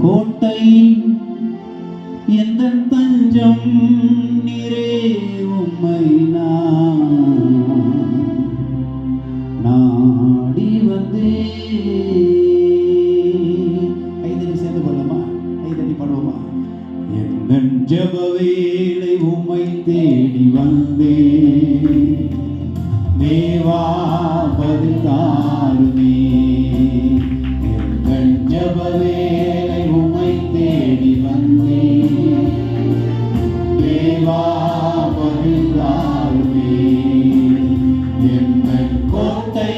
கோட்டை எந்தன் தஞ்சம் நீரே உம்மை நாடி வந்தே. கைதடி சேர்ந்து பாடலாமா? கைதடி பாடுவோமா? எந்தன் ஜெப வேளை உம்மை தேடி வந்தே, தேவா பதில் தாருமே. எந்தன் ஜெப வேளை உம்மை தேடி வந்தே, தேவா பதில் தாருமே. எந்தன் கோட்டை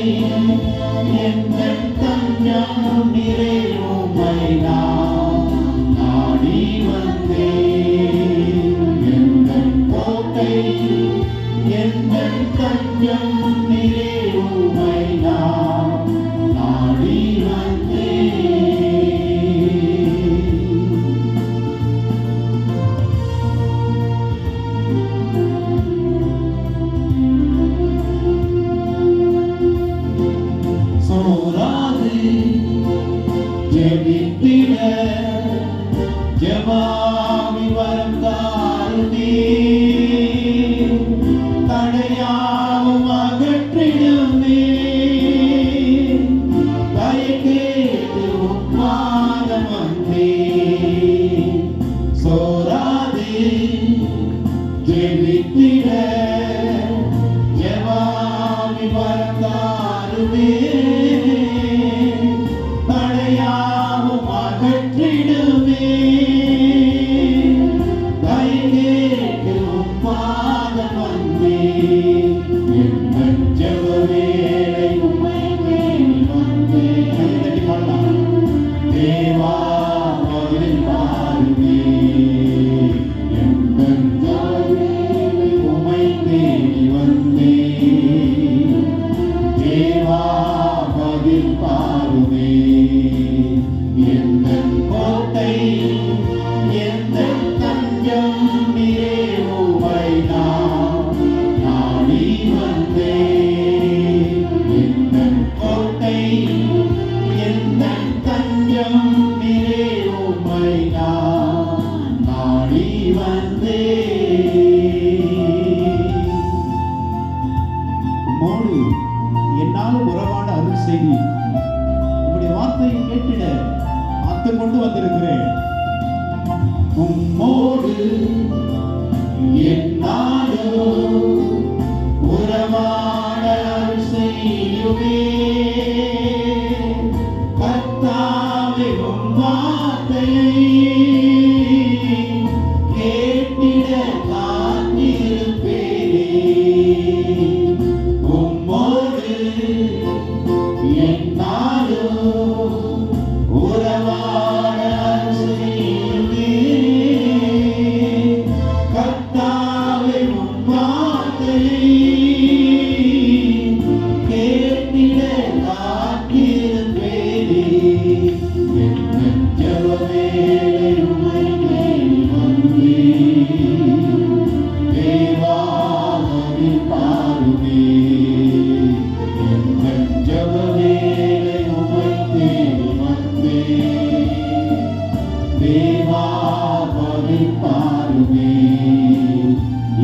எந்தன் தஞ்சம் நீரே உம்மை நாடி வந்தே. எந்தன் கோட்டை எந்தன் தஞ்சம் நீரே உம்மை நாடி வந்தே. சோராது ஜெபித்திட ஜெபாமி வரம் தாருமே. தடையாவும் அகற்றிடுமே. தயக்கேட்டு உம்மாதம் வந்தே. சோராது ஜெபித்திட ஜெபாமி வரம் தாருமே. தடையாவும் அகற்றிடுமே. தயக்கேட்டு உம்மாதம் வந்தே. எந்தன் ஜெப வேளை உம்மை தேடி வந்தே. கைதட்டி பாடலாம். தேவா பதில் தாருமே. எந்தன் ஜெப வேளை உம்மை தேடி வந்தே, தேவா பதில் தாருமே. எந்தன் கோட்டை எந்தன் தஞ்சம் நீரே உம்மை நாடி வந்தே. எந்தன் கோட்டை எந்தன் தஞ்சம் நீரே உம்மை நாடி வந்தே. உம்மோடு என்னால் உறவாட அருள் செய்தி. உங்களுடைய வார்த்தையை கேட்டிட ஆத்து கொண்டு வந்திருக்கிறேன். உம்மோடு என்னாலோ உறவாட அருள் செய்யுமே. கர்த்தாவே உம் வார்த்தையை கேட்டிட காத்திருப்பேனே. உம்மோடு என்னாலோ உறவாட அருள் செய்யுமே. கர்த்தாவே உம் வார்த்தையை கேட்டிட காத்திருப்பேனே. எந்தன் ஜெப வேளை உம்மை தேடி வந்தே, தேவா பதில் தாருமே. எந்தன் ஜெப வேளை உம்மை தேடி வந்தே, தேவா பதில் தாருமே.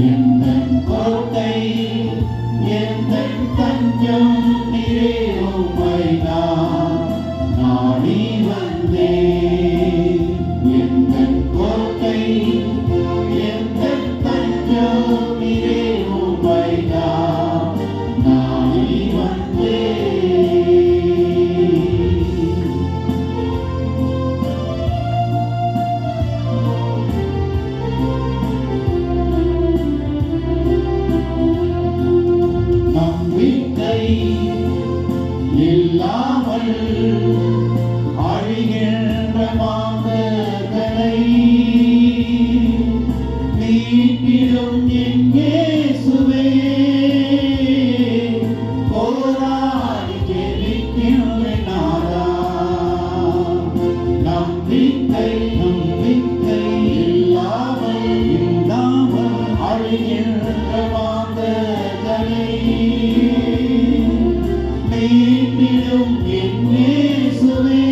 எந்தன் கோட்டை எந்தன் தஞ்சம் நீரே உம்மை நாடி வந்தே. எந்தன் கோட்டை எந்தன் தஞ்சம் நீரே உம்மை நாடி வந்தே. நம்பிக்கை இல்லாமல் அழிகின்ற மாந்தர்களை மீட்டிடும் என் இயேசுவே. போராடி ஜெபிக்கின்றேன் நாதா. நம்பிக்கை இல்லாமல் அழிகின்ற மாந்தர்களை மீட்டிடும் என் இயேசுவே.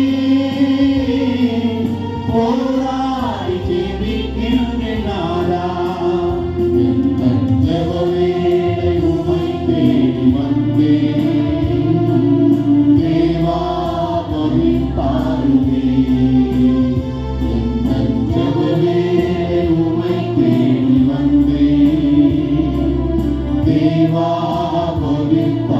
பராமரிப்பார்